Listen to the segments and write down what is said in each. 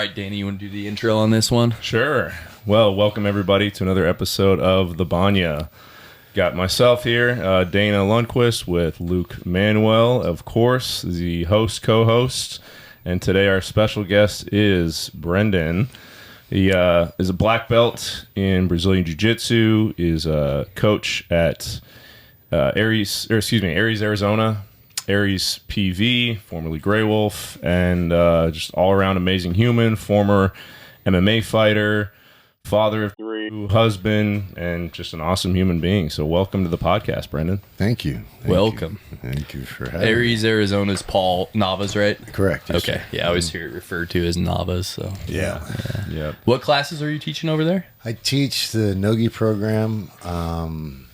right, Danny, you want to do the intro on this one? Sure. Well, welcome everybody to another episode of The Banya. Got myself here, Dana Lundquist, with Luke Manuel, of course, the host, co-host. And today our special guest is Brendan. He is a black belt in Brazilian Jiu-Jitsu, is a coach at Aries, Arizona, Aries PV, formerly Grey Wolf, and just all-around amazing human, former MMA fighter, father of 3, husband, and just an awesome human being. So welcome to the podcast, Brendan. Thank you. Welcome. Thank you for having Aries, Arizona's Paul Nava's, right? Correct. Yes, Okay. sir. Yeah, I always hear it referred to as Nava's. So Yeah. What classes are you teaching over there? I teach the Nogi program on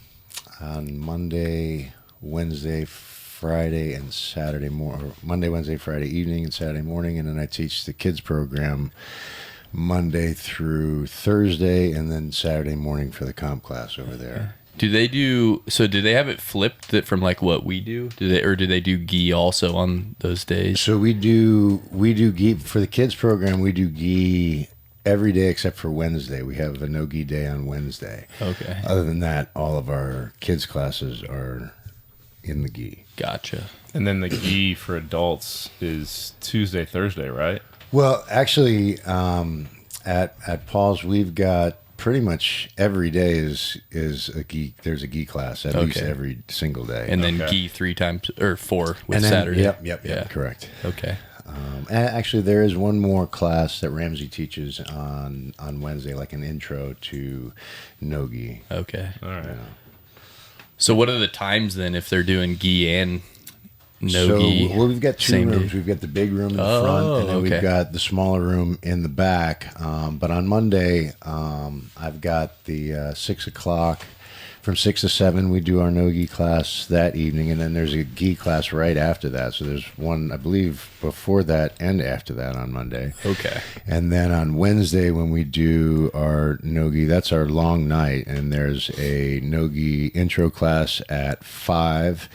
Monday, Wednesday, Friday, and Saturday morning. Monday, Wednesday, Friday evening, and Saturday morning. And then I teach the kids program Monday through Thursday, and then Saturday morning for the comp class over there. Do they have it flipped that from like what we do? Do they do gi also on those days? So we do gi for the kids program. We do gi every day except for Wednesday. We have a no gi day on Wednesday. Okay. Other than that, all of our kids classes are in the gi. Gotcha. And then the gi for adults is Tuesday, Thursday, right? Well, actually, at Paul's, we've got pretty much every day is a gi. There's a gi class at least every single day, And then gi 3 times or 4 with and then, Saturday. Yep, correct. Okay. And actually, there is one more class that Ramsey teaches on Wednesday, like an intro to no-gi. Okay. All right. So what are the times then if they're doing gi and no gi? Well, we've got 2 same rooms. day? We've got the big room in the front, and then we've got the smaller room in the back. But on Monday, I've got the 6 o'clock. From 6 to 7, we do our no-gi class that evening, and then there's a gi class right after that. So there's one, I believe, before that and after that on Monday. Okay. And then on Wednesday, when we do our no-gi, that's our long night, and there's a no-gi intro class at 5.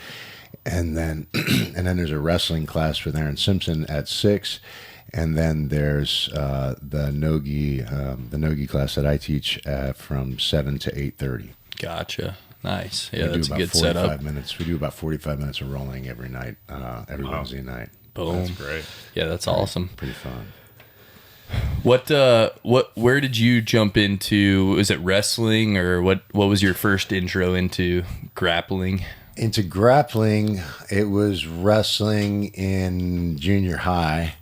And then there's a wrestling class with Aaron Simpson at 6, and then there's the no-gi class that I teach from 7 to 8:30. Gotcha. Nice. Yeah, that's a good setup. We do about 45 minutes of rolling every night, every Wednesday night. Boom. That's great. Yeah, that's awesome. Pretty fun. Where did you jump into? Was it wrestling, or what was your first intro into grappling? Into grappling, it was wrestling in junior high.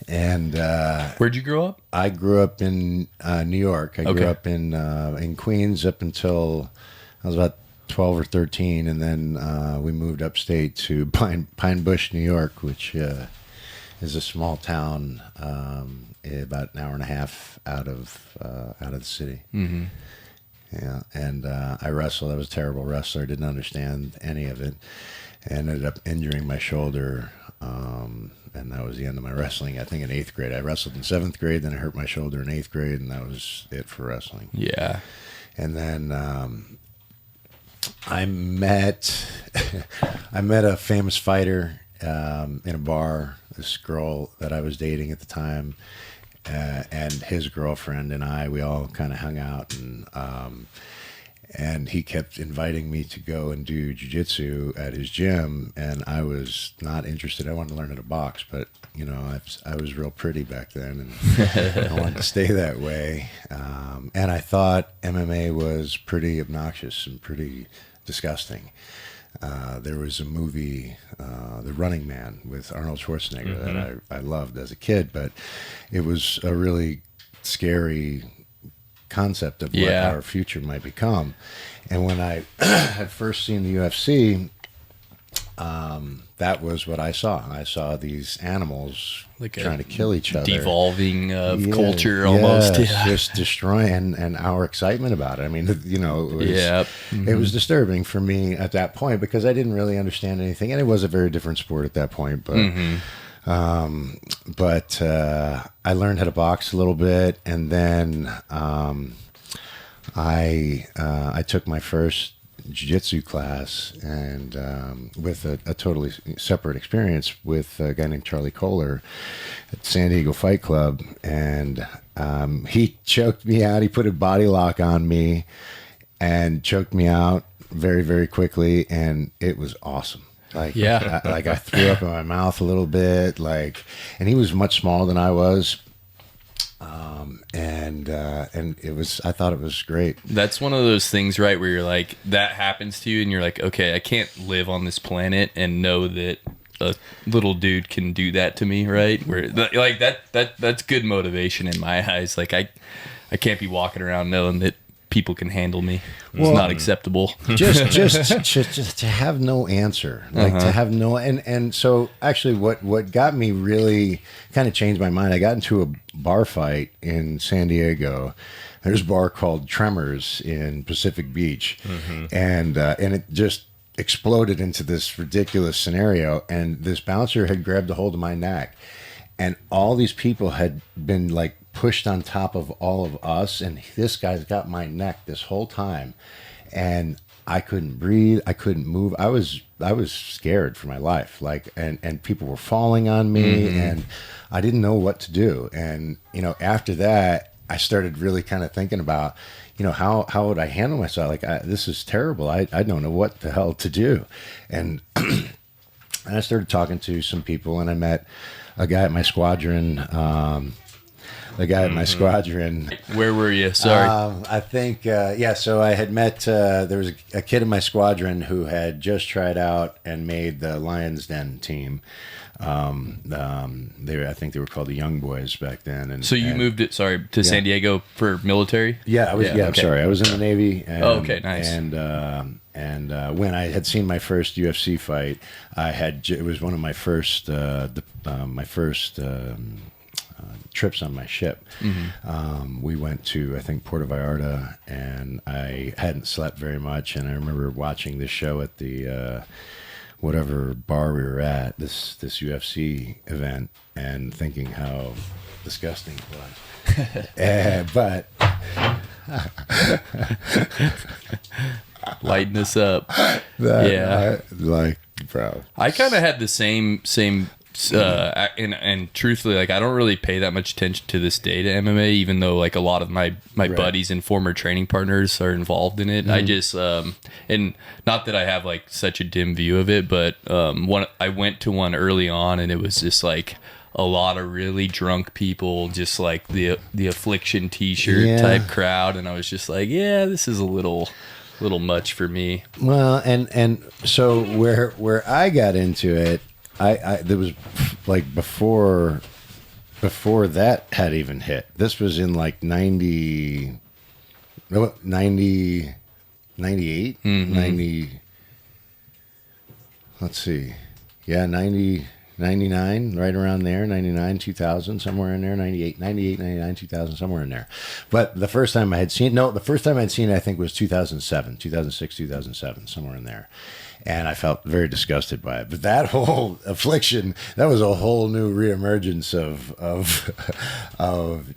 And Where'd you grow up? I grew up in New York. I grew up in Queens up until I was about 12 or 13, and then we moved upstate to Pine Bush, New York, which is a small town about an hour and a half out of the city. Mm-hmm. Yeah, and I wrestled. I was a terrible wrestler. Didn't understand any of it, and ended up injuring my shoulder. And that was the end of my wrestling. I think in 8th grade. I wrestled in 7th grade, then I hurt my shoulder in 8th grade, and that was it for wrestling. Yeah. And then I met a famous fighter in a bar. This girl that I was dating at the time, and his girlfriend and we all kind of hung out, and he kept inviting me to go and do jiu-jitsu at his gym, and I was not interested. I wanted to learn how to box, but I was real pretty back then, and I wanted to stay that way. And I thought MMA was pretty obnoxious and pretty disgusting. There was a movie, The Running Man, with Arnold Schwarzenegger that I loved as a kid, but it was a really scary concept of what our future might become. And when I had first seen the UFC, that was what I saw. I saw these animals like trying to kill each other. Devolving of culture almost. Yeah. Just destroying, and our excitement about it. I mean, it was disturbing for me at that point because I didn't really understand anything. And it was a very different sport at that point. But But I learned how to box a little bit, and then I took my first jiu-jitsu class, and with a totally separate experience with a guy named Charlie Kohler at San Diego Fight Club, and he choked me out. He put a body lock on me and choked me out very, very quickly, and it was awesome. Like, yeah, I threw up in my mouth a little bit, and he was much smaller than I was. And it was, I thought it was great. That's one of those things, right, where you're like, that happens to you and you're like, okay, I can't live on this planet and know that a little dude can do that to me, right? Where like that's good motivation in my eyes. Like I can't be walking around knowing that people can handle me. It's not acceptable. just to have no answer, like to have no, and so actually what got me really kind of changed my mind. I got into a bar fight in San Diego. There's a bar called Tremors in Pacific Beach, and it just exploded into this ridiculous scenario. And this bouncer had grabbed a hold of my neck, and all these people had been like pushed on top of all of us, and this guy's got my neck this whole time, and I couldn't breathe, I couldn't move. I was scared for my life, like, and people were falling on me, and I didn't know what to do. And after that, I started really kind of thinking about, how would I handle myself? Like, this is terrible. I don't know what the hell to do. And and I started talking to some people, and I met a guy at my squadron. Where were you? Sorry. I think, so I had met, there was a kid in my squadron who had just tried out and made the Lion's Den team. I think they were called the Young Boys back then. And so you moved it, to San Diego for military? Yeah, I was. Yeah, I'm sorry. I was in the Navy. And, okay, nice. And when I had seen my first UFC fight, it was one of my first trips on my ship. We went to, I think, Puerto Vallarta, and I hadn't slept very much. And I remember watching this show at the whatever bar we were at, this UFC event, and thinking how disgusting it was. But lighten this up. Bro. I kind of had the same and truthfully, like, I don't really pay that much attention to this day to MMA, even though like a lot of my Right. buddies and former training partners are involved in it. I just and not that I have like such a dim view of it, but I went to one early on, and it was just like a lot of really drunk people, just like the Affliction t-shirt type crowd, and I was just like, yeah, this is a little much for me. Well, and so where I got into it, I there was like before that had even hit. This was in like 98, 90, let's see. Yeah, 90, 99, right around there, 99, 2000, somewhere in there, 98, 99, 2000, somewhere in there. But the first time I'd seen it, I think, was 2007, 2006, 2007, somewhere in there. And I felt very disgusted by it. But that whole Affliction, that was a whole new reemergence of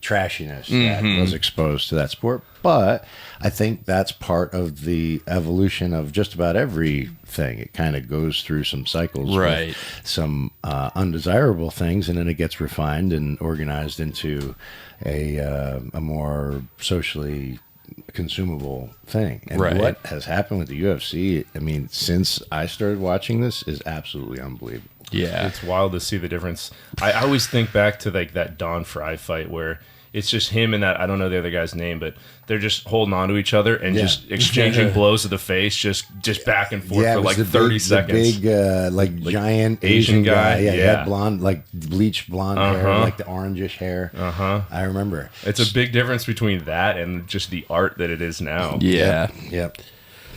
trashiness that was exposed to that sport. But I think that's part of the evolution of just about everything. It kind of goes through some cycles, right? With some undesirable things, and then it gets refined and organized into a more socially consumable thing. And what has happened with the UFC, I mean, since I started watching this, is absolutely unbelievable. Yeah, it's wild to see the difference. I always think back to like that Don Fry fight where it's just him and that, I don't know the other guy's name, but they're just holding on to each other and just exchanging blows to the face, just back and forth for like 30 seconds. The big, like giant Asian guy. Yeah, he had blonde, like bleached blonde hair, like the orangish hair. I remember. It's a big difference between that and just the art that it is now. Yeah. Yep.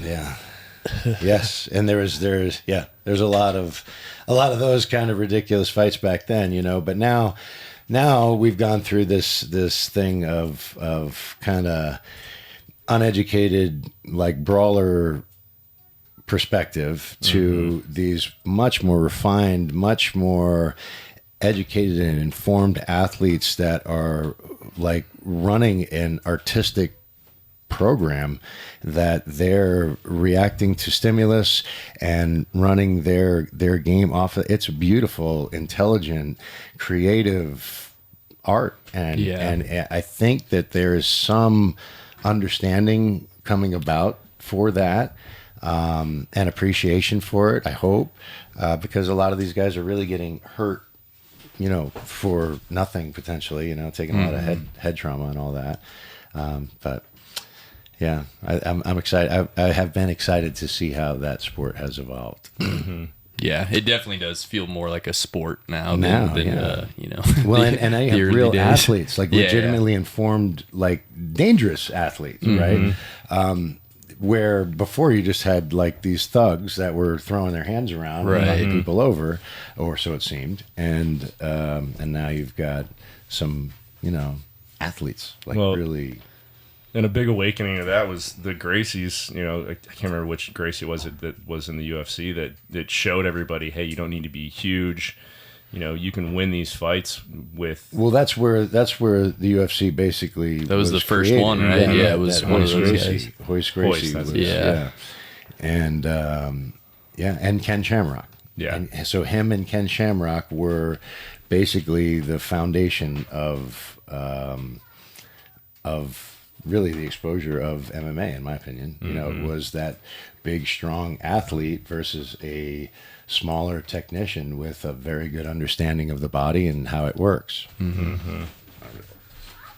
Yeah. Yes, and there's a lot of those kind of ridiculous fights back then, but now we've gone through this thing of kind of uneducated, like, brawler perspective to these much more refined, much more educated and informed athletes that are like running an artistic program, that they're reacting to stimulus and running their game off of. It's beautiful, intelligent, creative art, and I think that there is some understanding coming about for that, and appreciation for it, I hope, because a lot of these guys are really getting hurt, for nothing potentially, taking a lot of head trauma and all that. But yeah, I'm excited. I have been excited to see how that sport has evolved. Yeah, it definitely does feel more like a sport now than Well, and I have real days. athletes, like legitimately informed, like dangerous athletes, right? Where before you just had like these thugs that were throwing their hands around and knocking people over, or so it seemed, and now you've got some, athletes, like really. And a big awakening of that was the Gracies. I can't remember which Gracie was it that was in the UFC that showed everybody, hey, you don't need to be huge. You can win these fights with. Well, that's where the UFC basically. That was the first created. one, right? Yeah, it was one of those guys. Hoist Gracie. And and Ken Shamrock. Yeah. And so him and Ken Shamrock were basically the foundation of really the exposure of MMA, in my opinion. It was that big, strong athlete versus a smaller technician with a very good understanding of the body and how it works.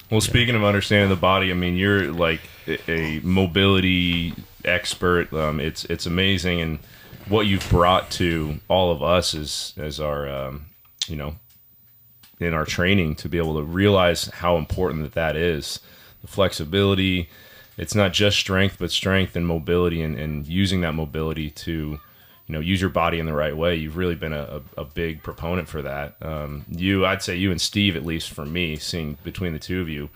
Well, speaking of understanding the body, I mean, you're like a mobility expert. It's amazing, and what you've brought to all of us as our, in our training, to be able to realize how important that is. The flexibility, it's not just strength, but strength and mobility, and using that mobility to, use your body in the right way. You've really been a big proponent for that. I'd say you and Steve, at least for me, seeing between the two of you,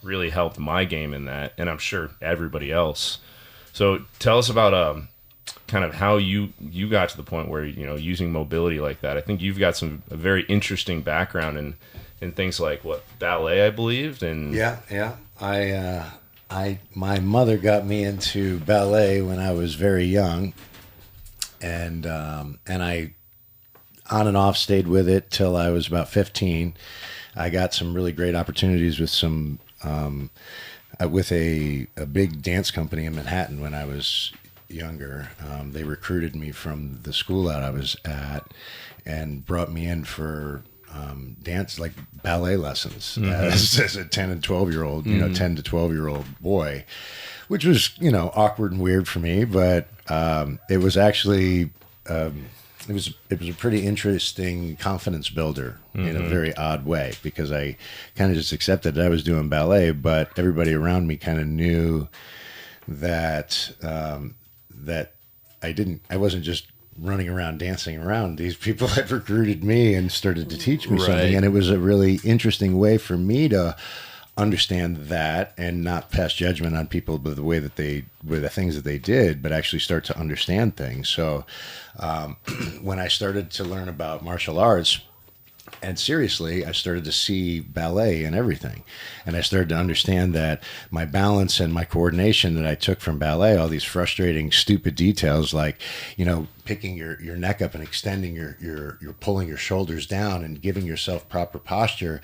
really helped my game in that, and I'm sure everybody else. So tell us about kind of how you got to the point where, using mobility like that. I think you've got a very interesting background in things like ballet, I believed, and my mother got me into ballet when I was very young, and I on and off stayed with it till I was about 15. I got some really great opportunities with with a big dance company in Manhattan when I was younger. They recruited me from the school that I was at and brought me in for dance, like ballet lessons, as a 10 and 12-year-old, 10 to 12-year-old boy, which was, awkward and weird for me, but it was actually, it was a pretty interesting confidence builder in a very odd way, because I kind of just accepted that I was doing ballet, but everybody around me kind of knew that, that I wasn't just running around dancing around. These people had recruited me and started to teach me something, and it was a really interesting way for me to understand that and not pass judgment on people by the way that with the things that they did, but actually start to understand things. So when I started to learn about martial arts, and seriously, I started to see ballet in everything. And I started to understand that my balance and my coordination that I took from ballet, all these frustrating, stupid details like, picking your neck up and extending you're pulling your shoulders down and giving yourself proper posture.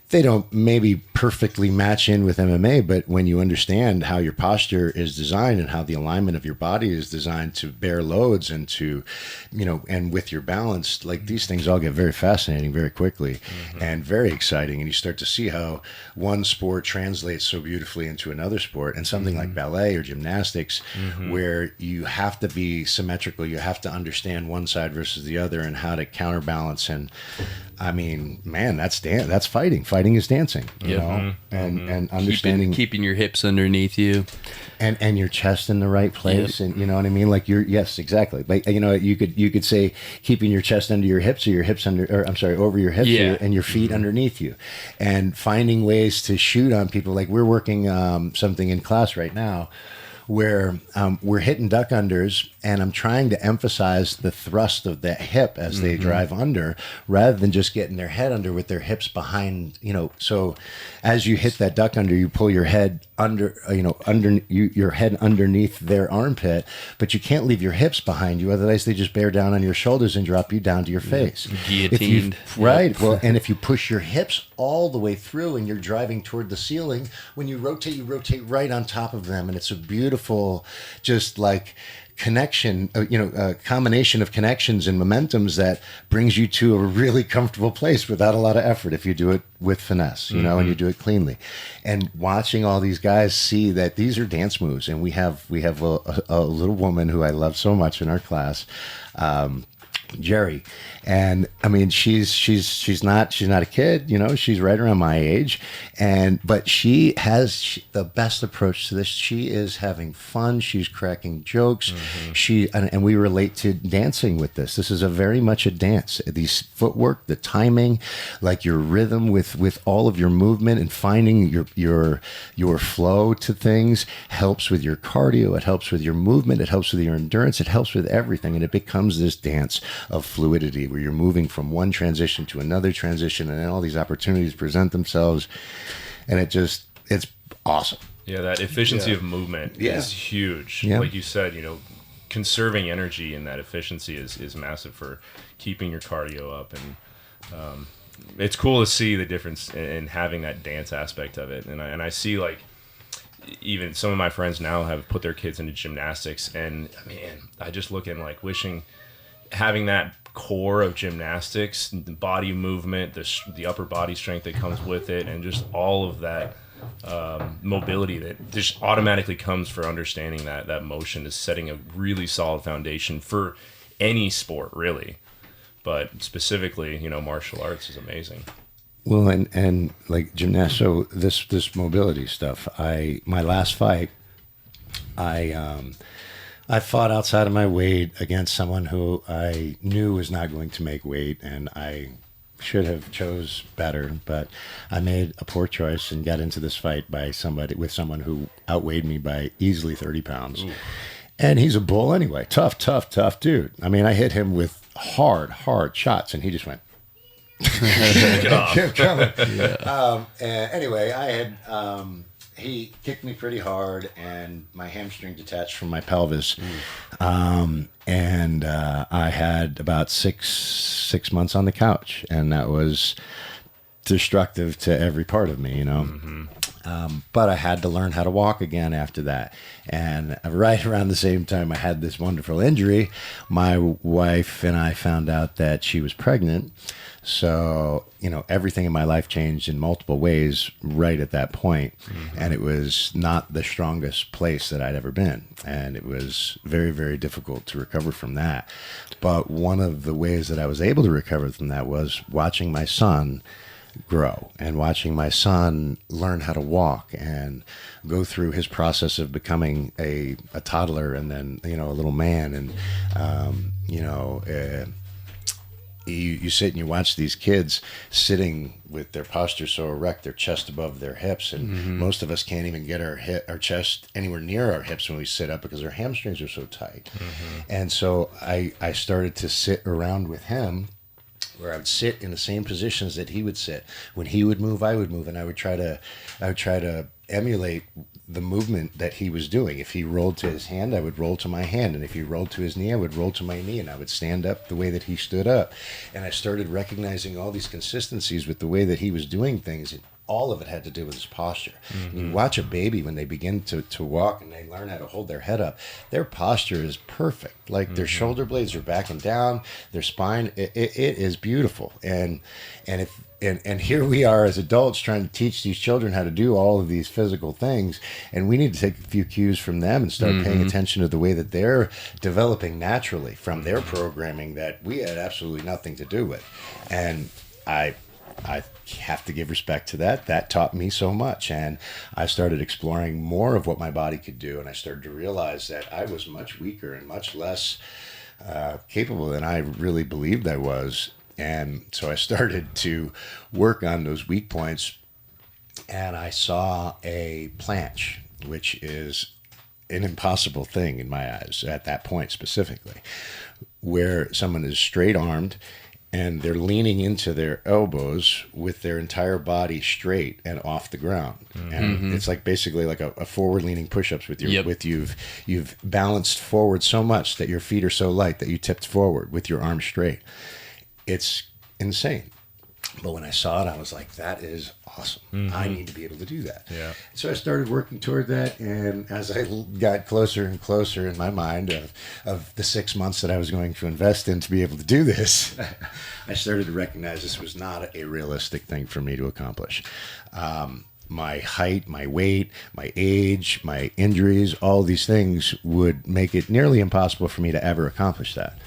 They don't maybe perfectly match in with MMA, but when you understand how your posture is designed and how the alignment of your body is designed to bear loads and to, and with your balance, like these things all get very fascinating very quickly and very exciting. And you start to see how one sport translates so beautifully into another sport, and something like ballet or gymnastics, where you have to be symmetrical. You have to understand one side versus the other and how to counterbalance. And I mean, man, that's fighting. Fighting is dancing, and understanding, keeping your hips underneath you, and your chest in the right place, and you know what I mean. Like yes, exactly. Like you could say keeping your chest under your hips, or your hips over your hips, and your feet underneath you, and finding ways to shoot on people. Like we're working something in class right now, where we're hitting duck unders and I'm trying to emphasize the thrust of that hip as they drive under, rather than just getting their head under with their hips behind, so as you hit that duck under, you pull your head under, your head underneath their armpit, but you can't leave your hips behind you, otherwise they just bear down on your shoulders and drop you down to your face. Guillotined. Right. Well, and if you push your hips all the way through and you're driving toward the ceiling, when you rotate right on top of them, and it's a beautiful, just like connection, a combination of connections and momentums that brings you to a really comfortable place without a lot of effort if you do it with finesse, and you do it cleanly. And watching all these guys see that these are dance moves, and we have a little woman who I love so much in our class, Jerry, and I mean she's not a kid, she's right around my age, but she has the best approach to this. She is having fun, she's cracking jokes, and we relate to dancing with this. This is a very much a dance. These footwork, the timing, like your rhythm with all of your movement and finding your flow to things helps with your cardio, it helps with your movement, it helps with your endurance, it helps with everything, and it becomes this dance of fluidity where you're moving from one transition to another transition, and then all these opportunities present themselves, and it's awesome. Yeah, that efficiency of movement is huge. Yeah. Like you said, conserving energy in that efficiency is massive for keeping your cardio up, and it's cool to see the difference in having that dance aspect of it. And I see, like, even some of my friends now have put their kids into gymnastics, and man, I just look and like wishing having that core of gymnastics, the body movement, the upper body strength that comes with it, and just all of that mobility that just automatically comes for understanding that motion is setting a really solid foundation for any sport, really. But specifically, martial arts is amazing. Well, and like gymnastics, so this mobility stuff, my last fight, I fought outside of my weight against someone who I knew was not going to make weight, and I should have chose better, but I made a poor choice and got into this fight with someone who outweighed me by easily 30 pounds. Ooh. And he's a bull anyway. Tough dude. I mean, I hit him with hard shots, and he just went. Kept coming. Yeah. And anyway, I had he kicked me pretty hard, and my hamstring detached from my pelvis. And I had about six months on the couch, and that was destructive to every part of me, but I had to learn how to walk again after that. And right around the same time I had this wonderful injury, my wife and I found out that she was pregnant. So, everything in my life changed in multiple ways right at that point. And it was not the strongest place that I'd ever been. And it was very, very difficult to recover from that. But one of the ways that I was able to recover from that was watching my son grow and watching my son learn how to walk and go through his process of becoming a toddler, and then, a little man. And, you sit and you watch these kids sitting with their posture so erect, their chest above their hips, and most of us can't even get our chest anywhere near our hips when we sit up because our hamstrings are so tight. And so I started to sit around with him, where I would sit in the same positions that he would sit. When he would move, I would move, and I would try to emulate the movement that he was doing. If he rolled to his hand, I would roll to my hand, and if he rolled to his knee, I would roll to my knee, and I would stand up the way that he stood up. And I started recognizing all these consistencies with the way that he was doing things, and all of it had to do with his posture. And you watch a baby when they begin to walk and they learn how to hold their head up, their posture is perfect. Like their shoulder blades are back and down, their spine, it is beautiful. And here we are as adults trying to teach these children how to do all of these physical things, and we need to take a few cues from them and start paying attention to the way that they're developing naturally from their programming that we had absolutely nothing to do with. And I have to give respect to that. That taught me so much, and I started exploring more of what my body could do, and I started to realize that I was much weaker and much less capable than I really believed I was. And so I started to work on those weak points, and I saw a planche, which is an impossible thing in my eyes at that point specifically, where someone is straight armed and they're leaning into their elbows with their entire body straight and off the ground. And it's like basically like a forward leaning push-ups with your you've balanced forward so much that your feet are so light that you tipped forward with your arms straight. It's insane. But when I saw it, I was like, that is awesome. I need to be able to do that. Yeah. So I started working toward that. And as I got closer and closer in my mind of the 6 months that I was going to invest in to be able to do this, I started to recognize this was not a realistic thing for me to accomplish. My height, my weight, my age, my injuries, all these things would make it nearly impossible for me to ever accomplish that.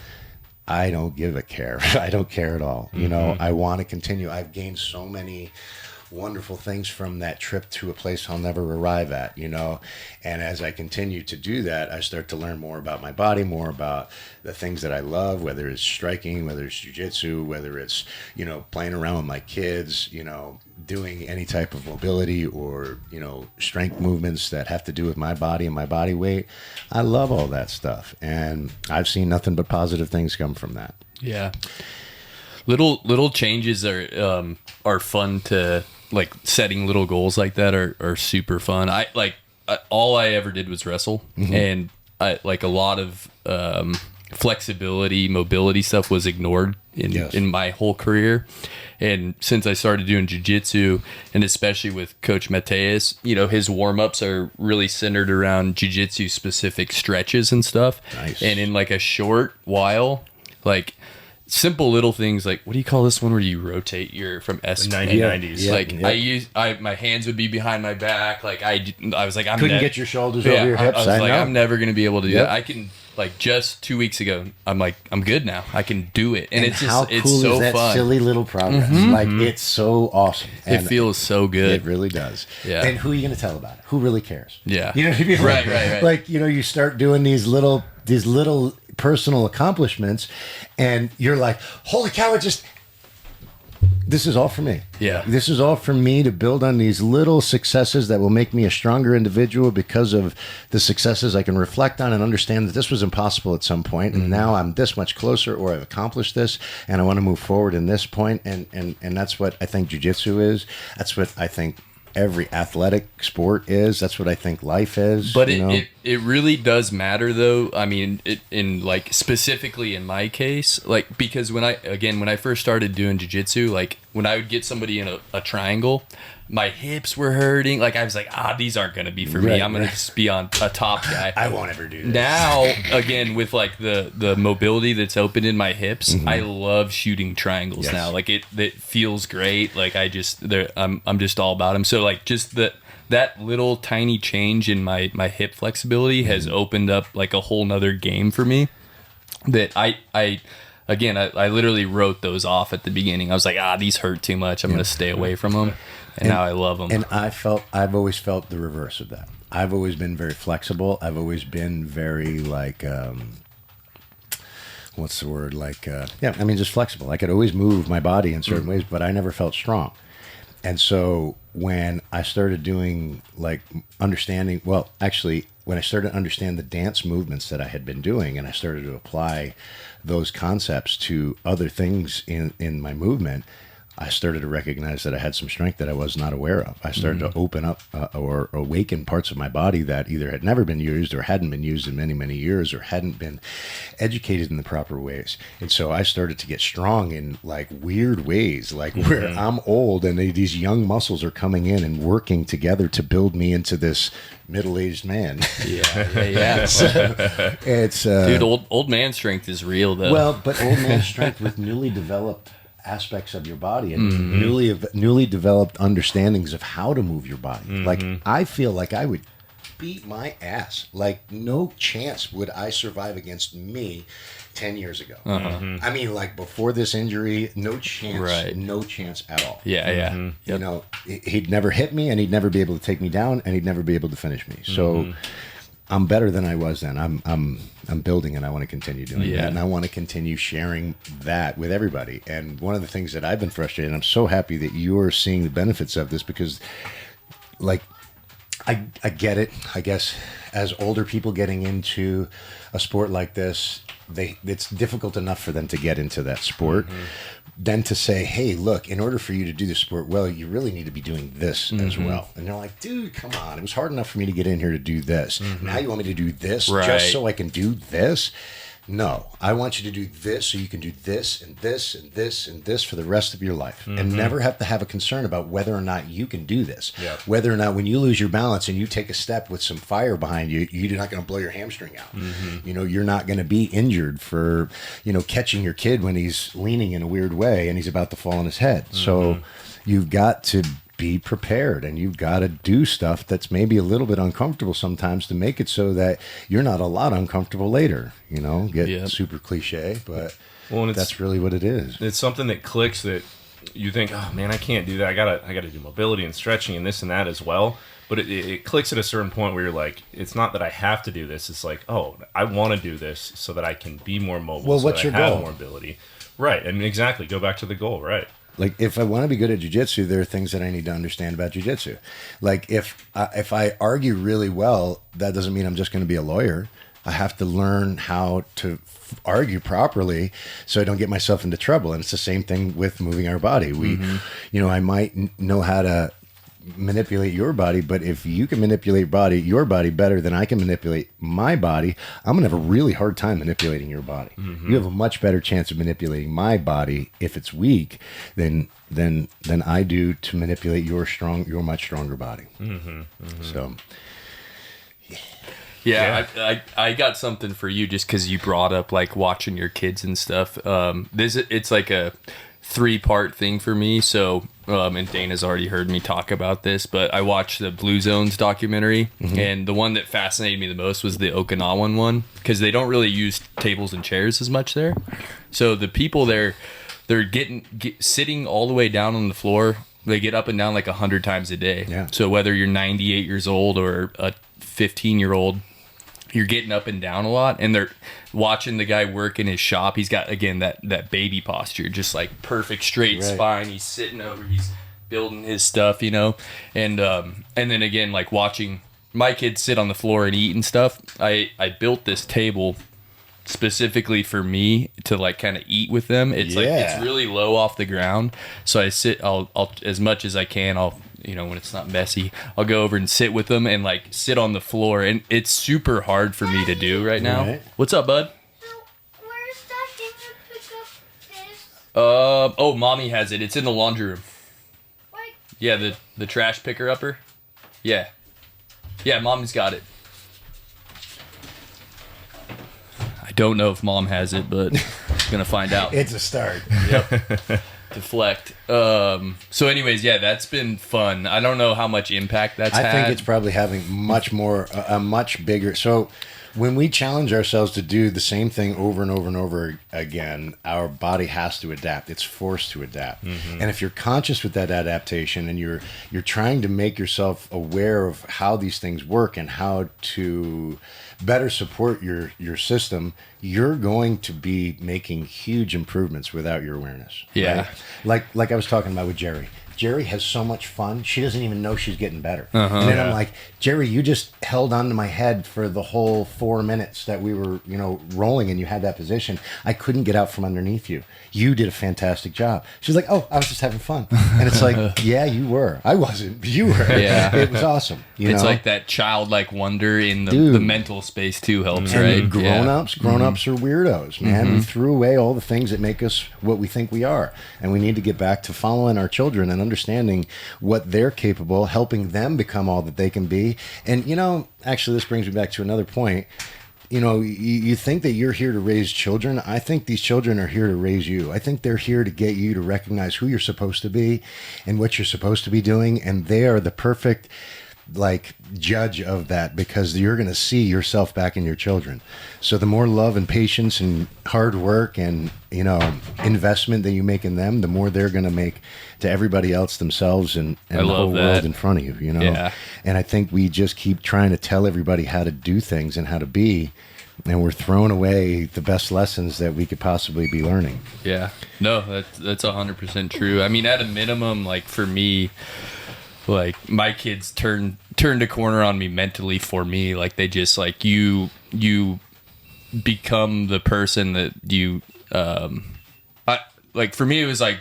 I don't give a care. I don't care at all. You know, I want to continue. I've gained so many wonderful things from that trip to a place I'll never arrive at, you know. And as I continue to do that, I start to learn more about my body, more about the things that I love, whether it's striking, whether it's jiu-jitsu, whether it's, you know, playing around with my kids, you know, doing any type of mobility or, you know, strength movements that have to do with my body and my body weight. I love all that stuff. And I've seen nothing but positive things come from that. Yeah. Little changes are fun to, like, setting little goals like that are super fun. All I ever did was wrestle, and I like a lot of flexibility, mobility stuff was ignored in my whole career. And since I started doing jiu-jitsu, and especially with Coach Mateus, you know, his warm-ups are really centered around jiu-jitsu specific stretches and stuff. Nice. And in like a short while, like simple little things like, what do you call this one where you rotate your from S The 90s. Like my hands would be behind my back. Like I was like, Couldn't get your shoulders over your hips. I was like, I'm never going to be able to do Yep. that. I can, like, just 2 weeks ago, I'm like, I'm good now. I can do it. And it's just, how it's cool so is that fun. silly little progress? Like, it's so awesome. It And feels so good. It really does. Yeah. And who are you going to tell about it? Who really cares? Yeah. You know what I mean? Right. Like, you know, you start doing these little personal accomplishments, and you're like, holy cow, this is all for me. Yeah. This is all for me to build on these little successes that will make me a stronger individual because of the successes I can reflect on and understand that this was impossible at some point, and now I'm this much closer, or I've accomplished this, and I want to move forward in this point. And that's what I think jiu-jitsu is. That's what I think every athletic sport is. That's what I think life is. But you know? it really does matter, though. I mean, in like specifically in my case, like, because when I first started doing jiu-jitsu, like when I would get somebody in a triangle, my hips were hurting. Like I was like, these aren't going to be for me. I'm going to just be on a top guy. I won't ever do this. Now, again, with like the mobility that's open in my hips, I love shooting triangles now. Like it feels great. Like I'm just all about them. So like just that little tiny change in my hip flexibility has opened up like a whole nother game for me that I literally wrote those off at the beginning. I was like, these hurt too much. I'm going to stay away from them. And now I love them. And I've always felt the reverse of that. I've always been very flexible. I've always been very like, what's the word? Like, just flexible. I could always move my body in certain ways, but I never felt strong. And so when I started doing like understanding, when I started to understand the dance movements that I had been doing, and I started to apply those concepts to other things in my movement, I started to recognize that I had some strength that I was not aware of. I started to open up or awaken parts of my body that either had never been used or hadn't been used in many, many years, or hadn't been educated in the proper ways. And so I started to get strong in like weird ways, like where I'm old and these young muscles are coming in and working together to build me into this middle-aged man. Yeah. So it's dude, old man strength is real though. Well, but old man strength with newly developed aspects of your body and newly developed understandings of how to move your body. Like I feel like I would beat my ass. Like no chance would I survive against me 10 years ago. I mean, like before this injury, no chance, no chance at all. Yep. You know, he'd never hit me, and he'd never be able to take me down, and he'd never be able to finish me. So I'm better than I was then. I'm building, and I want to continue doing that, and I want to continue sharing that with everybody. And one of the things that I've been frustrated, and I'm so happy that you're seeing the benefits of this, because like I get it. I guess as older people getting into a sport like this, it's difficult enough for them to get into that sport. Then to say, hey, look, in order for you to do the sport well, you really need to be doing this as well. And they're like, dude, come on. It was hard enough for me to get in here to do this. Now you want me to do this just so I can do this? No, I want you to do this so you can do this and this and this and this for the rest of your life and never have to have a concern about whether or not you can do this. Yeah. Whether or not when you lose your balance and you take a step with some fire behind you, you're not going to blow your hamstring out. You know, you're not going to be injured for, you know, catching your kid when he's leaning in a weird way and he's about to fall on his head. So you've got to be prepared, and you've got to do stuff that's maybe a little bit uncomfortable sometimes to make it so that you're not a lot uncomfortable later. You know, get super cliche, but that's really what it is. It's something that clicks that you think, oh man, I can't do that. I gotta do mobility and stretching and this and that as well. But it clicks at a certain point where you're like, it's not that I have to do this. It's like, oh, I want to do this so that I can be more mobile. Well, so what's your goal? More ability, right? And exactly, go back to the goal, right? Like, if I want to be good at jiu-jitsu, there are things that I need to understand about jiu-jitsu. Like, if I argue really well, that doesn't mean I'm just going to be a lawyer. I have to learn how to argue properly so I don't get myself into trouble. And it's the same thing with moving our body. You know, I might know how to manipulate your body, but if you can manipulate your body better than I can manipulate my body, I'm gonna have a really hard time manipulating your body. You have a much better chance of manipulating my body if it's weak than I do to manipulate your much stronger body. So I got something for you just because you brought up like watching your kids and stuff. It's like a 3-part thing for me. So, and Dana's already heard me talk about this, but I watched the Blue Zones documentary, and the one that fascinated me the most was the Okinawan one, because they don't really use tables and chairs as much there. So the people there, they're sitting all the way down on the floor. They get up and down like 100 times a day. Yeah. So whether you're 98 years old or a 15-year-old, you're getting up and down a lot, and they're watching the guy work in his shop. He's got, again, that baby posture, just like perfect straight spine. He's sitting over, he's building his stuff, you know, and then again, like watching my kids sit on the floor and eat and stuff. I built this table specifically for me to like kind of eat with them. It's like, it's really low off the ground. So I'll as much as I can, you know, when it's not messy, I'll go over and sit with them and like sit on the floor, and it's super hard for me to do right now. Right. What's up, bud? Where's that thing to pick up this? Oh, mommy has it. It's in the laundry room. What? Yeah, the trash picker upper. Yeah, mommy's got it. I don't know if mom has it, but I'm gonna find out. It's a start. Yep. Deflect. So anyways, that's been fun. I don't know how much impact that's had. I think it's probably having a much bigger. So when we challenge ourselves to do the same thing over and over and over again, our body has to adapt. It's forced to adapt. And if you're conscious with that adaptation, and you're trying to make yourself aware of how these things work and how to better support your system, you're going to be making huge improvements without your awareness. Yeah. Right? Like I was talking about with Jerry. Jerry has so much fun. She doesn't even know she's getting better. And then I'm like, Jerry, you just held onto my head for the whole 4 minutes that we were, you know, rolling, and you had that position. I couldn't get out from underneath you. You did a fantastic job. She's like, oh, I was just having fun. And it's like, yeah, you were. I wasn't. You were. Yeah. It was awesome. It's like that childlike wonder in the mental space too helps, right? Grown-ups are weirdos, man. We threw away all the things that make us what we think we are. And we need to get back to following our children and understanding what they're capable, helping them become all that they can be. And, you know, actually, this brings me back to another point. You know, you think that you're here to raise children. I think these children are here to raise you. I think they're here to get you to recognize who you're supposed to be and what you're supposed to be doing. And they are the perfect, like, judge of that, because you're going to see yourself back in your children. So the more love and patience and hard work and, you know, investment that you make in them, the more they're going to make to everybody else, themselves, and the whole world in front of you, you know? Yeah. And I think we just keep trying to tell everybody how to do things and how to be, and we're throwing away the best lessons that we could possibly be learning. Yeah. No, that's 100% true. I mean, at a minimum, like for me, like my kids turned a corner on me mentally for me. Like they just like you become the person that you like for me it was like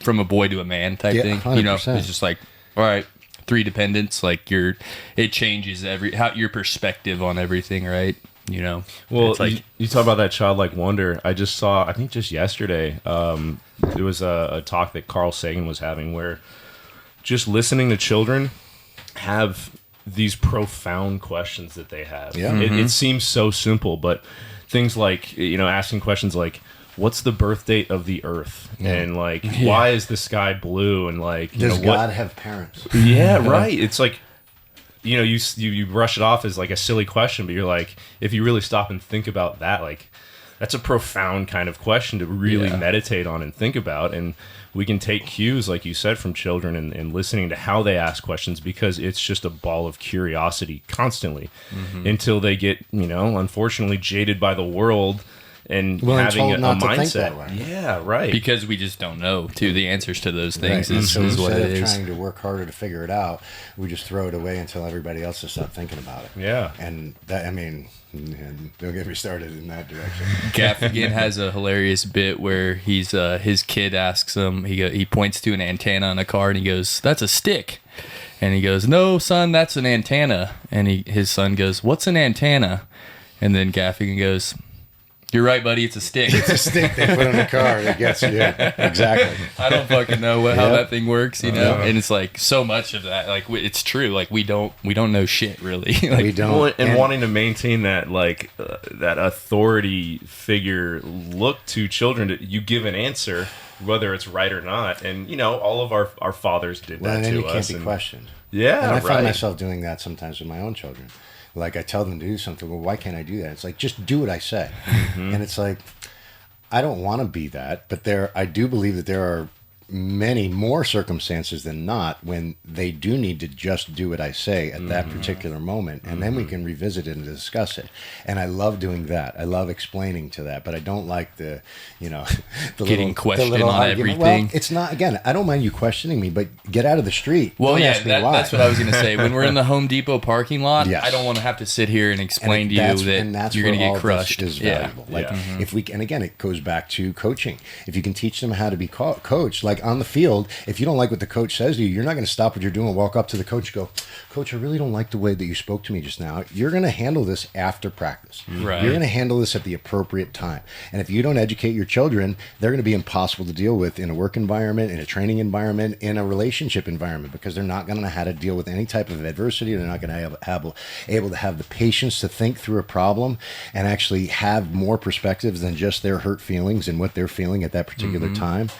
from a boy to a man type thing. 100%. You know, it's just like, all right, 3 dependents, like it changes your perspective on everything, right? You know, well, it's like you talk about that childlike wonder. I just saw, I think just yesterday, there was a talk that Carl Sagan was having where just listening to children have these profound questions that they have. Yeah. It seems so simple, but things like, you know, asking questions like, what's the birth date of the Earth? And like, why is the sky blue? And like, Does God have parents? Yeah, right. It's like, you know, you brush it off as like a silly question, but you're like, if you really stop and think about that, like, that's a profound kind of question to really meditate on and think about. And we can take cues, like you said, from children and listening to how they ask questions, because it's just a ball of curiosity constantly until they get, you know, unfortunately jaded by the world and having a mindset. Yeah, right. Because we just don't know, too. The answers to those things is so what instead it of is. trying to work harder to figure it out, we just throw it away until everybody else has stopped thinking about it. Yeah. And that, I mean, don't get me started in that direction. Gaffigan has a hilarious bit where he's his kid asks him, he points to an antenna on a car and he goes, "That's a stick." And he goes, "No, son, that's an antenna." And his son goes, "What's an antenna?" And then Gaffigan goes, "You're right, buddy. It's a stick." It's a stick they put on the car that gets you. Exactly. I don't fucking know how that thing works, you know. And it's like so much of that, like it's true. Like we don't know shit really. Like, We don't. Well, and wanting to maintain that, like that authority figure look to children, you give an answer whether it's right or not, and you know all of our fathers did Well, that and then to you can't us. be And, questioned. yeah, And I find right. myself doing that sometimes with my own children. Like I tell them to do something. Well, why can't I do that? It's like, just do what I say. And it's like, I don't want to be that, but I do believe that there are many more circumstances than not when they do need to just do what I say at that particular moment, and then we can revisit it and discuss it. And I love doing that. I love explaining to that, but I don't like the Getting questioned on argument. everything. Well, it's not, again, I don't mind you questioning me, but get out of the street. well, Don't yeah, ask me why. that's what I was gonna say. When we're in the Home Depot parking lot, Yes. I don't want to have to sit here and explain to you that's that you're gonna where all get this crushed. is Yeah. valuable. Like Yeah. if we, and again, it goes back to coaching. If you can teach them how to be coached, like on the field, if you don't like what the coach says to you, you're not going to stop what you're doing, walk up to the coach, and go, "Coach, I really don't like the way that you spoke to me just now." You're going to handle this after practice. Right. You're going to handle this at the appropriate time. And if you don't educate your children, they're going to be impossible to deal with in a work environment, in a training environment, in a relationship environment, because they're not going to know how to deal with any type of adversity. They're not going to able to have the patience to think through a problem and actually have more perspectives than just their hurt feelings and what they're feeling at that particular time.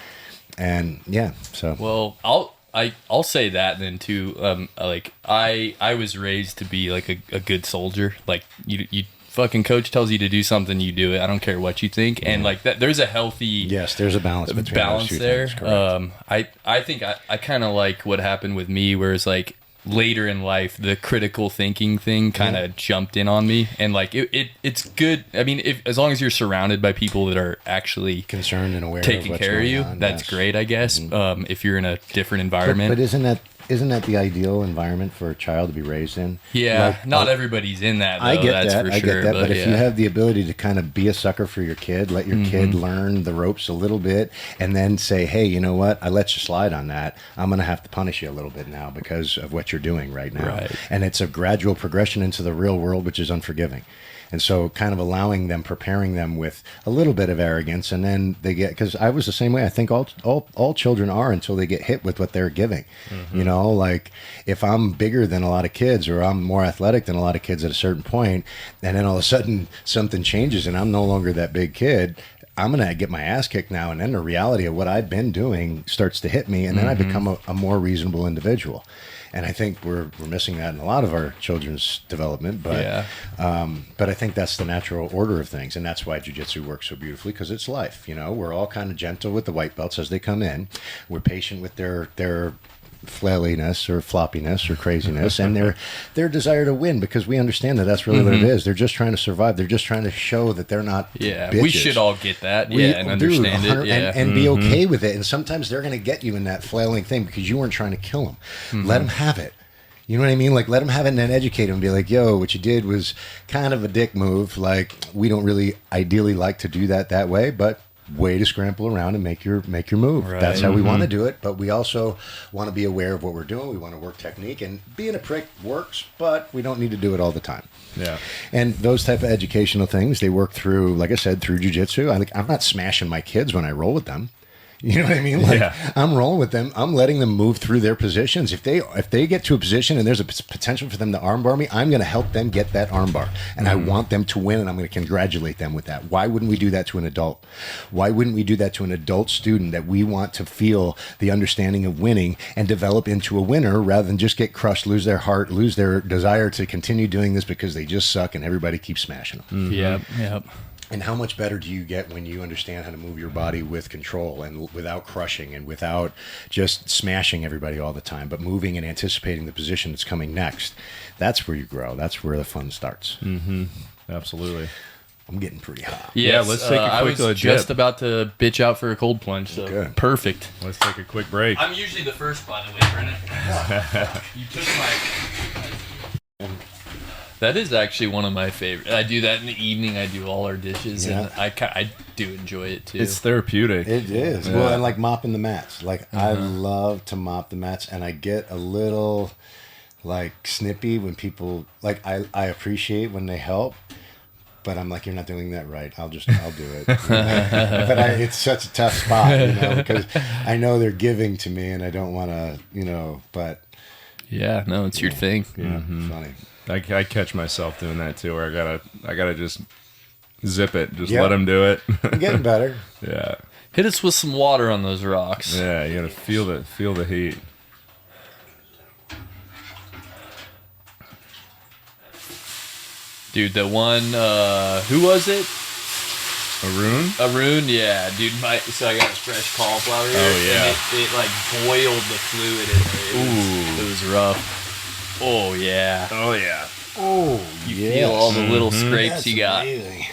And yeah, so Well, I'll say that then too. Like I was raised to be like a good soldier. Like you fucking coach tells you to do something, you do it. I don't care what you think. And like that, there's a healthy yes, there's a balance between those two there. things, correct. I think I kind of like what happened with me, whereas like later in life the critical thinking thing kind of jumped in on me, and like it's good. I mean, as long as you're surrounded by people that are actually Concerned and aware of taking what's care of going you, on, that's yes. great, I guess. If you're in a different environment. But isn't that the ideal environment for a child to be raised in? Yeah, Like, not everybody's in that, though, I get that's that. for I sure. get that. But if yeah. you have the ability to kind of be a sucker for your kid, let your kid learn the ropes a little bit, and then say, "Hey, you know what? I let you slide on that. I'm going to have to punish you a little bit now because of what you're doing right now." Right. And it's a gradual progression into the real world, which is unforgiving. And so kind of allowing them, preparing them with a little bit of arrogance, and then they get, because I was the same way. I think all children are until they get hit with what they're giving. You know, like if I'm bigger than a lot of kids, or I'm more athletic than a lot of kids at a certain point, and then all of a sudden something changes and I'm no longer that big kid, I'm going to get my ass kicked now. And then the reality of what I've been doing starts to hit me, and then I become a more reasonable individual. And I think we're missing that in a lot of our children's development, but but I think that's the natural order of things, and that's why jiu-jitsu works so beautifully, because it's life. You know, we're all kind of gentle with the white belts as they come in. We're patient with their flailiness or floppiness or craziness, and their desire to win, because we understand that that's really what it is. They're just trying to survive. They're just trying to show that they're not bitches. We should all get that, and understand it, and be okay with it. And sometimes they're going to get you in that flailing thing because you weren't trying to kill them. Let them have it. You know what I mean? Like, let them have it and then educate them and be like, yo, what you did was kind of a dick move. Like, we don't really ideally like to do that way, but way to scramble around and make your move. Right. That's how we want to do it, but we also want to be aware of what we're doing. We want to work technique, and being a prick works, but we don't need to do it all the time. Yeah. And those type of educational things, they work through, like I said, through jiu-jitsu. I'm not smashing my kids when I roll with them. You know what I mean? Like, I'm rolling with them. I'm letting them move through their positions. If they get to a position and there's a potential for them to armbar me, I'm going to help them get that armbar. And I want them to win, and I'm going to congratulate them with that. Why wouldn't we do that to an adult? Why wouldn't we do that to an adult student that we want to feel the understanding of winning and develop into a winner, rather than just get crushed, lose their heart, lose their desire to continue doing this because they just suck and everybody keeps smashing them? Yep. And how much better do you get when you understand how to move your body with control and without crushing and without just smashing everybody all the time, but moving and anticipating the position that's coming next? That's where you grow. That's where the fun starts. Absolutely. I'm getting pretty hot. Yes, let's take a quick I was just about to bitch out for a cold plunge, so perfect. Let's take a quick break. I'm usually the first, by the way, Brennan. You took my... That is actually one of my favorites. I do that in the evening. I do all our dishes, and I do enjoy it too. It's therapeutic. It is. Yeah. Well, and like mopping the mats. Like, I love to mop the mats, and I get a little like snippy when people, like, I appreciate when they help, but I'm like, you're not doing that right. I'll do it. But it's such a tough spot, because I know they're giving to me, and I don't want to, but. Yeah, no, it's your thing. Yeah, funny. I catch myself doing that too, where I gotta just zip it, just let them do it. I'm getting better. Yeah. Hit us with some water on those rocks. Yeah, you gotta feel the heat. Dude, the one, who was it? Arun, yeah, dude. So I got a fresh cauliflower here. Oh yeah. And it like boiled the fluid in there. It was rough. Oh yeah. Oh yeah. Oh, you feel all the little scrapes you got. Amazing.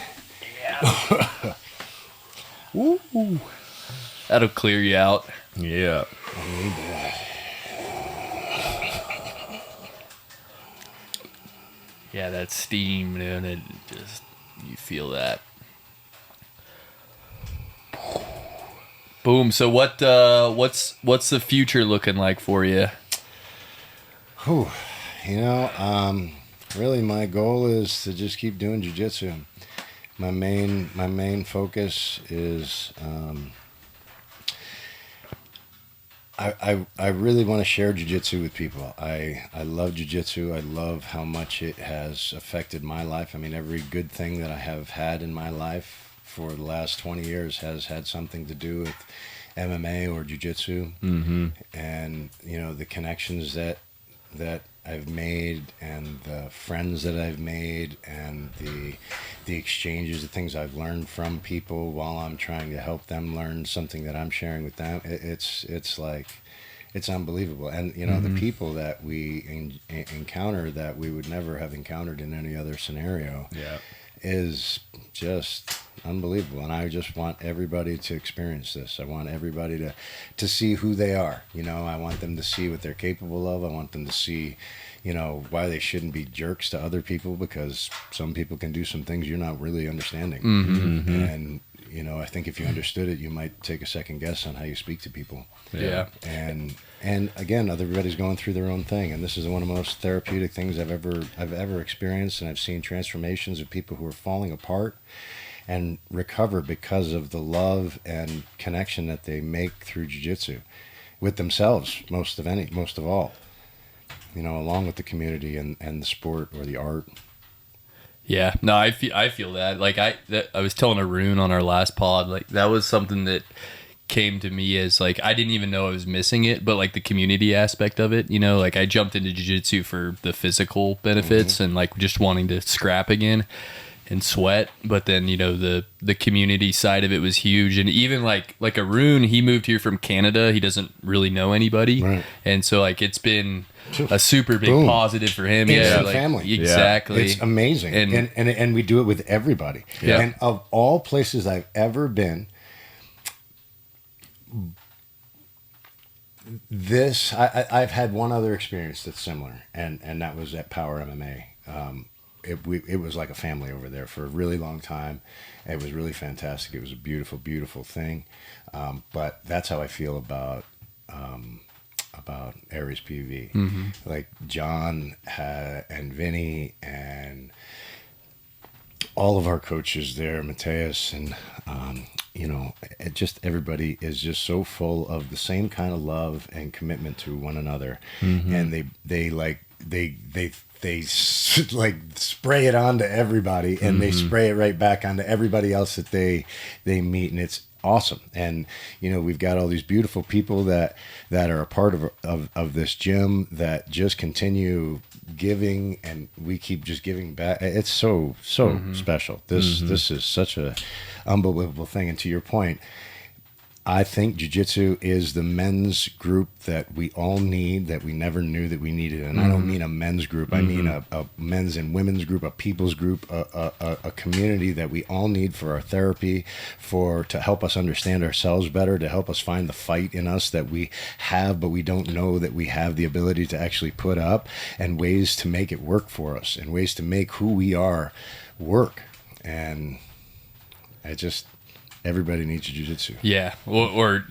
Yeah. Ooh. That'll clear you out. Yeah. Yeah, that steam, man. It just, you feel that. Boom. So what's the future looking like for you? Really my goal is to just keep doing jiu-jitsu. My main focus is I really want to share jiu-jitsu with people. I love jiu-jitsu. I love how much it has affected my life. I mean, every good thing that I have had in my life for the last 20 years has had something to do with MMA or jiu-jitsu. And the connections that I've made, and the friends that I've made, and the exchanges, the things I've learned from people while I'm trying to help them learn something that I'm sharing with them. It's unbelievable. And the people that we encounter that we would never have encountered in any other scenario is just unbelievable. And I just want everybody to experience this. I want everybody to see who they are. I want them to see what they're capable of. I want them to see why they shouldn't be jerks to other people, because some people can do some things you're not really understanding. And I think if you understood it, you might take a second guess on how you speak to people. And again, everybody's going through their own thing, and this is one of the most therapeutic things I've ever experienced. And I've seen transformations of people who are falling apart and recover because of the love and connection that they make through jiu-jitsu with themselves, most of all, along with the community and the sport or the art. Yeah, no, I feel that. Like I was telling Arun on our last pod, like that was something that came to me as like I didn't even know I was missing it, but like the community aspect of it, like I jumped into jiu-jitsu for the physical benefits and like just wanting to scrap again. and sweat. But then, you know, the community side of it was huge. And even like Arun, he moved here from Canada. He doesn't really know anybody. Right. And so like it's been a super big positive for him. Instant like, family. Exactly. It's amazing. And we do it with everybody. Yeah. And of all places I've ever been, I've had one other experience that's similar, and that was at Power MMA. It was like a family over there for a really long time. It was really fantastic. It was a beautiful, beautiful thing. But that's how I feel about Aries PV. Mm-hmm. Like John and Vinny and all of our coaches there, Mateus, and you know, just everybody is just so full of the same kind of love and commitment to one another, and they like spray it onto everybody, and they spray it right back onto everybody else that they meet, and it's awesome. And you know, we've got all these beautiful people that are a part of this gym that just continue giving, and we keep just giving back. It's so special. This is such a unbelievable thing. And to your point, I think jiu-jitsu is the men's group that we all need, that we never knew that we needed. And I don't mean a men's group. I mean a men's and women's group, a people's group, a community that we all need for our therapy, to help us understand ourselves better, to help us find the fight in us that we have, but we don't know that we have the ability to actually put up, and ways to make it work for us, and ways to make who we are work. And everybody needs jiu-jitsu. Yeah, or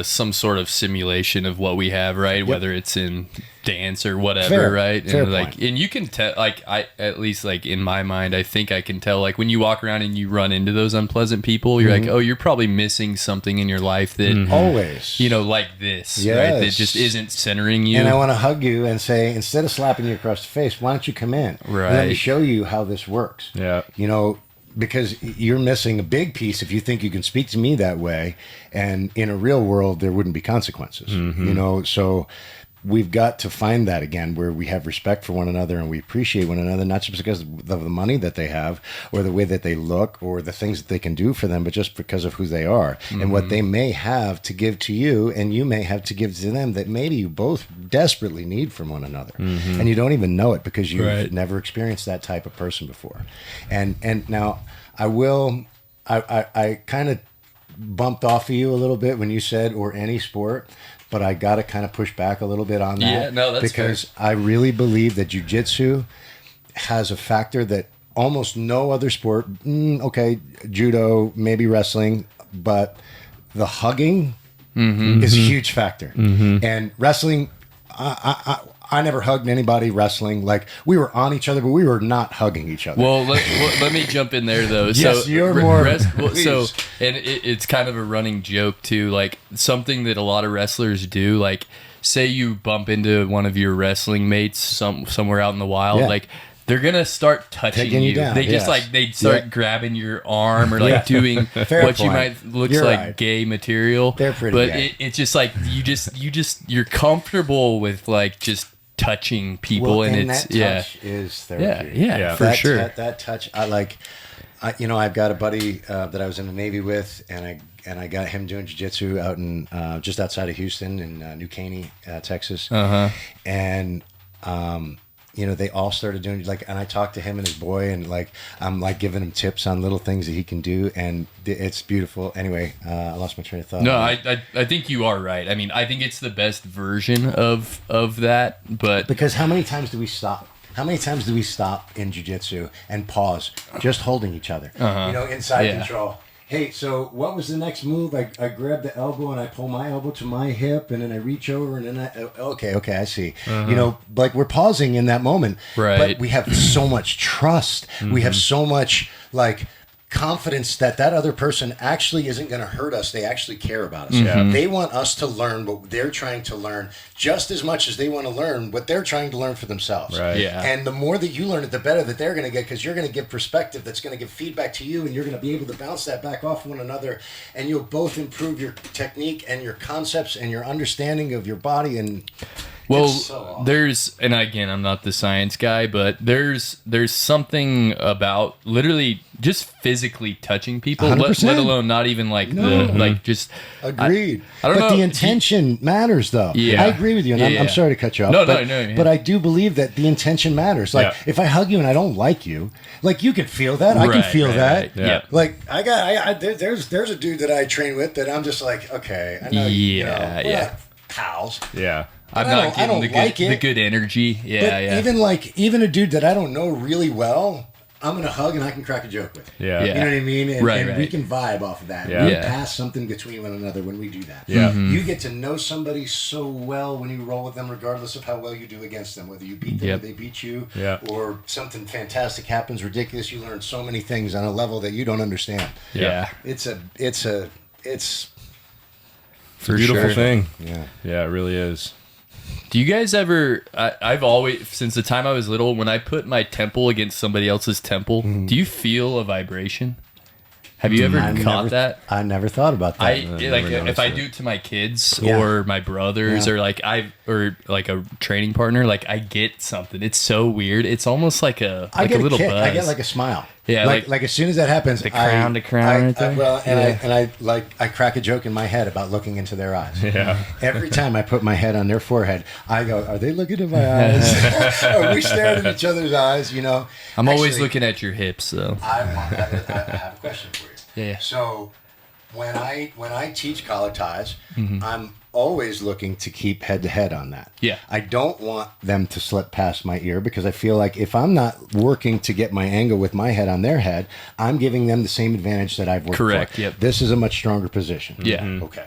some sort of simulation of what we have, right? Yep. Whether it's in dance or whatever, right? Fair and point. And you can tell, like, I at least like in my mind, I think I can tell, like when you walk around and you run into those unpleasant people, you're like, oh, you're probably missing something in your life that always, you know, like this, yes, right? That just isn't centering you. And I want to hug you and say, instead of slapping you across the face, why don't you come in? Right. Let me show you how this works. Yeah. You know, because you're missing a big piece if you think you can speak to me that way, and in a real world there wouldn't be consequences. You know, so we've got to find that again, where we have respect for one another and we appreciate one another, not just because of the money that they have or the way that they look or the things that they can do for them, but just because of who they are and what they may have to give to you, and you may have to give to them, that maybe you both desperately need from one another, and you don't even know it because you've never experienced that type of person before. And now I kind of bumped off of you a little bit when you said, or any sport, but I got to kind of push back a little bit on that. Yeah, no, that's because fair. I really believe that jiu-jitsu has a factor that almost no other sport, okay, judo, maybe wrestling, but the hugging is a huge factor. And wrestling, I never hugged anybody wrestling. Like, we were on each other, but we were not hugging each other. Well, let me jump in there, though. Yes, so, you're more... and it's kind of a running joke, too. Like, something that a lot of wrestlers do, like, say you bump into one of your wrestling mates somewhere out in the wild, like, they're going to start touching you. Down, they just, like, they start grabbing your arm or, like, doing what you might looks you're like right. Gay material. They're pretty But gay. it's just, like, you're comfortable with, like, just touching people, and it's that touch is therapeutic. Yeah, for sure. That touch, you know, I've got a buddy that I was in the Navy with, and I got him doing jiu-jitsu out in just outside of Houston in New Caney, Texas, and you know, they all started doing, like, and I talked to him and his boy, and like, I'm like giving him tips on little things that he can do, and it's beautiful. Anyway, I lost my train of thought. No, I think you are right. I mean, I think it's the best version of that, but because how many times do we stop? How many times do we stop in jiu-jitsu and pause, just holding each other? You know, inside control. Hey, so what was the next move? I grab the elbow and I pull my elbow to my hip, and then I reach over, and then okay, I see. You know, like, we're pausing in that moment, right? But we have so much trust. We have so much, like, confidence that other person actually isn't going to hurt us. They actually care about us. They want us to learn what they're trying to learn just as much as they want to learn what they're trying to learn for themselves. Right. Yeah. And the more that you learn it, the better that they're going to get, because you're going to give perspective that's going to give feedback to you, and you're going to be able to bounce that back off one another, and you'll both improve your technique and your concepts and your understanding of your body, and Well, It's so awesome. there's, and again, I'm not the science guy, but there's something about literally just physically touching people, let 100%. alone not even like No. like just. Agreed. I don't but know. the intention matters, though. Yeah. I agree with you, and I'm Yeah. sorry to cut you off. No, but, no, yeah. But I do believe that the intention matters. Like, Yeah. if I hug you and I don't like you, like, you can feel that. I can Right, feel right, that. right. Yeah. Like, there's a dude that I train with that I'm just like, okay, I know, Yeah, we're yeah. not pals. Yeah. I'm I not don't getting the good, like it. the good energy. Yeah, But yeah. even a dude that I don't know really well, I'm gonna hug and I can crack a joke with. Yeah. You know what I mean? And, Right, and we right. can vibe off of that. Yeah. We Yeah. pass something between one another when we do that. Yeah. You get to know somebody so well when you roll with them, regardless of how well you do against them. Whether you beat them Yep. or they beat you, Yeah. or something fantastic happens, ridiculous. You learn so many things on a level that you don't understand. Yeah. It's For Beautiful sure. thing. yeah. Yeah, it really is. Do you guys ever? I've always, since the time I was little, when I put my temple against somebody else's temple, do you feel a vibration? Have you ever caught that? I never thought about that. I never like noticed if I it. do it to my kids Yeah. or my brothers Yeah. or like a training partner, like I get something. It's so weird. It's almost like a I get a little kick. buzz. I get like a smile. Yeah, like like as soon as that happens, the crown to crown I, right there. well, Yeah. I crack a joke in my head about looking into their eyes. Yeah. Every time I put my head on their forehead, I go, "Are they looking in my eyes? Are we staring at each other's eyes?" You know. I'm always Actually, looking at your hips, though. I have a question for you. Yeah. So when I teach collar ties, Mm-hmm. I'm always looking to keep head to head on that. Yeah. I don't want them to slip past my ear because I feel like if I'm not working to get my angle with my head on their head, I'm giving them the same advantage that I've worked Correct, for. yep. This is a much stronger position. Yeah. Okay.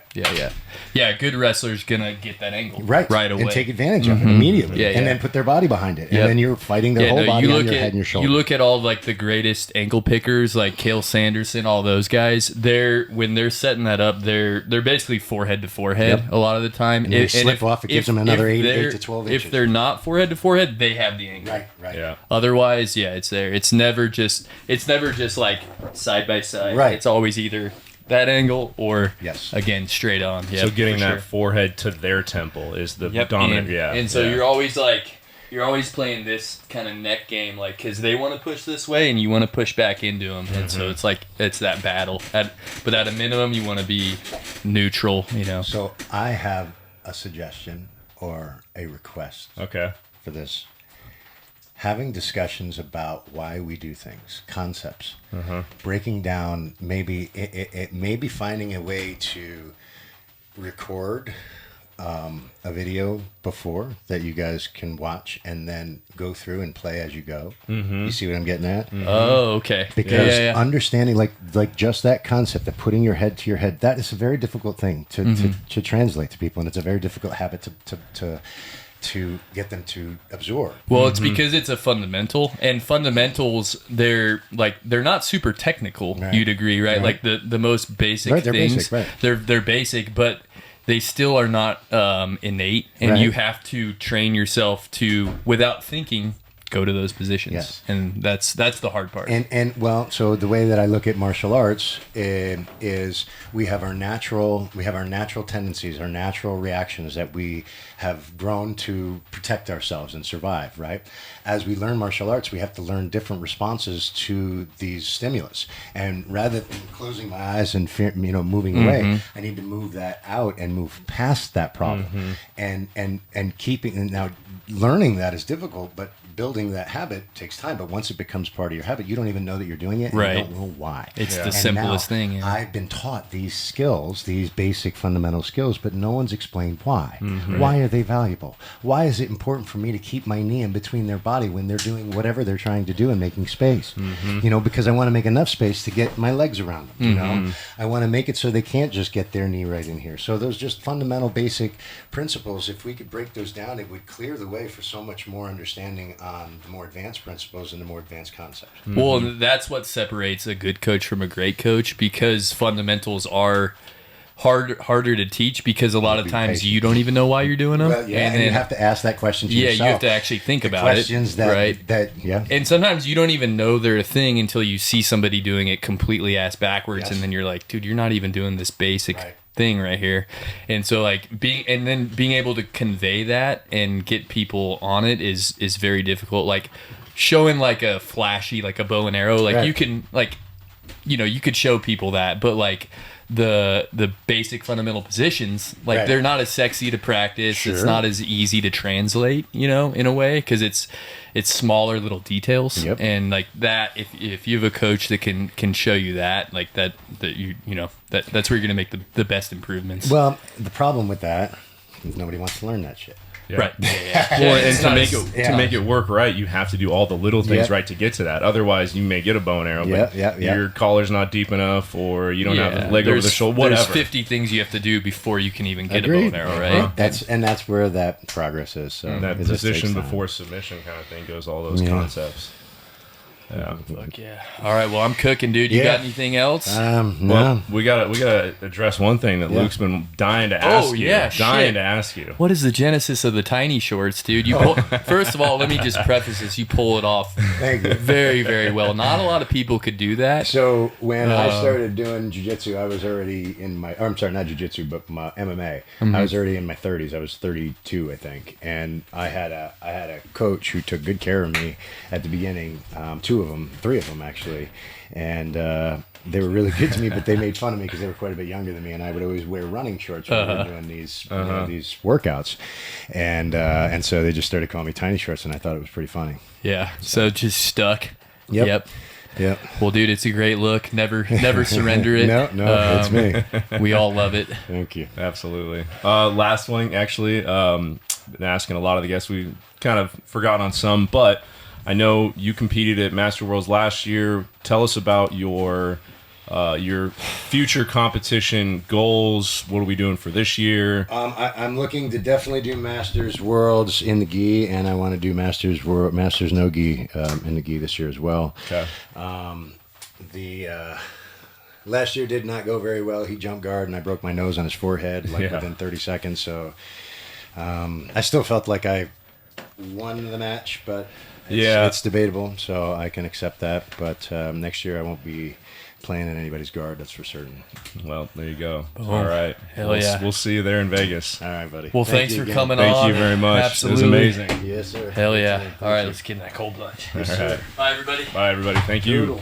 Yeah. A good wrestler's gonna get that angle Right. away. And take advantage of it immediately. Yeah, And yeah. then put their body behind it. Yep. And then you're fighting their whole body on your head and your shoulder. You look at all like the greatest ankle pickers, like Cale Sanderson, all those guys. When they're setting that up, they're basically forehead to forehead Yep. a lot of the time. And they slip off, it gives them another 8 to 12 inches. If they're not forehead to forehead, they have the angle. Right. Yeah. Otherwise, yeah, it's there. It's never just like side by side. Right. It's always either that angle or Yes. again straight on. Yeah. So getting that forehead to their temple is the Yep. dominant. And, yeah. And so yeah. you're always playing this kind of neck game, like, because they want to push this way and you want to push back into them. And so it's like, it's that battle. But at a minimum, you want to be neutral, you know. So I have a suggestion or a request Okay. for this. Having discussions about why we do things, concepts, breaking down, maybe maybe finding a way to record a video before that you guys can watch and then go through and play as you go. You see what I'm getting at? Oh, okay. Because yeah. understanding like just that concept of putting your head to your head, that is a very difficult thing to translate to people, and it's a very difficult habit to get them to absorb. Well, it's because it's a fundamental, and fundamentals they're not super technical. Right. You'd agree, right? Right. Like the most basic Right, they're things. basic, right. They're basic, but they still are not innate, and Right. you have to train yourself to, without thinking, go to those positions. Yes. And that's the hard part. And well, so the way that I look at martial arts is we have our natural tendencies, our natural reactions that we have grown to protect ourselves and survive, right? As we learn martial arts, we have to learn different responses to these stimulus. And rather than closing my eyes and moving away, I need to move that out and move past that problem. And keeping, and now learning that is difficult, but building that habit takes time. But once it becomes part of your habit, you don't even know that you're doing it, and Right. you don't know why. It's the And simplest now, thing. Yeah. I've been taught these skills, these basic fundamental skills, but no one's explained why. Why are they valuable? Why is it important for me to keep my knee in between their body when they're doing whatever they're trying to do and making space? Because I want to make enough space to get my legs around them. You know, I want to make it so they can't just get their knee right in here. So those just fundamental basic principles, if we could break those down, it would clear the way for so much more understanding on the more advanced principles and the more advanced concepts. Well, and that's what separates a good coach from a great coach, because fundamentals are harder to teach because a lot of Be times patient. you don't even know why you're doing them. Well, yeah, and you have to ask that question to yourself. you have to actually think about questions it, right? Yeah. And sometimes you don't even know they're a thing until you see somebody doing it completely ass backwards, Yes. and then you're like, dude, you're not even doing this basic Right. thing right here. And so like being able to convey that and get people on it is very difficult. Like showing like a flashy, like a bow and arrow, like Right. you can like, you could show people that, but like the basic fundamental positions, like Right. they're not as sexy to practice. Sure. It's not as easy to translate, in a way, because it's smaller little details. Yep. And like that, if you have a coach that can show you that, like that's where you're gonna make the best improvements. Well, the problem with that is nobody wants to learn that shit. Yeah. Right. Well, and It's to not make as- it to make it work right, you have to do all the little things Yep. right to get to that. Otherwise, you may get a bow and arrow, but Yeah. your collar's not deep enough, or you don't have a leg over the there's- shoulder. There's Whatever. 50 things you have to do before you can even get Agreed. a bow and arrow, right? That's where that progress is. So That it just takes position time. before submission kind of thing goes all those Yeah. concepts. Yeah. Fuck yeah. All right, well, I'm cooking, dude. You Yeah. got anything else? No. Well, we gotta address one thing that Yeah. Luke's been dying to ask you. yeah, dying shit. to ask you. What is the genesis of the tiny shorts, dude? First of all, let me just preface this. You pull it off Thank you. very, very well. Not a lot of people could do that. So when I started doing jiu-jitsu, I was already in my, I'm sorry, not jiu-jitsu, but my MMA. I was already in my 30s. I was 32, I think. And I had a coach who took good care of me at the beginning, three of them actually. And they were really good to me, but they made fun of me because they were quite a bit younger than me, and I would always wear running shorts when we were doing these these workouts. And so they just started calling me tiny shorts, and I thought it was pretty funny. Yeah, so just stuck. Yep. Yep. Well, dude, it's a great look. Never surrender it. No, it's me. We all love it. Thank you. Absolutely. Last one, actually, been asking a lot of the guests. We kind of forgot on some, but I know you competed at Master Worlds last year. Tell us about your future competition goals. What are we doing for this year? I'm looking to definitely do Masters Worlds in the gi, and I want to do Masters no gi in the gi this year as well. Okay. The last year did not go very well. He jumped guard, and I broke my nose on his forehead within 30 seconds. So I still felt like I won the match, but it's debatable. So I can accept that. But next year I won't be playing in anybody's guard. That's for certain. Well, there you go. All right. Hell yeah. We'll see you there in Vegas. All right, buddy. Well, thanks you for again. coming Thank on. you very much. Absolutely. It was amazing. Yes, sir. Hell yeah. Thank All right, you. let's get in that cold plunge. All right. Bye, everybody. Bye, everybody. Thank you. Doodle.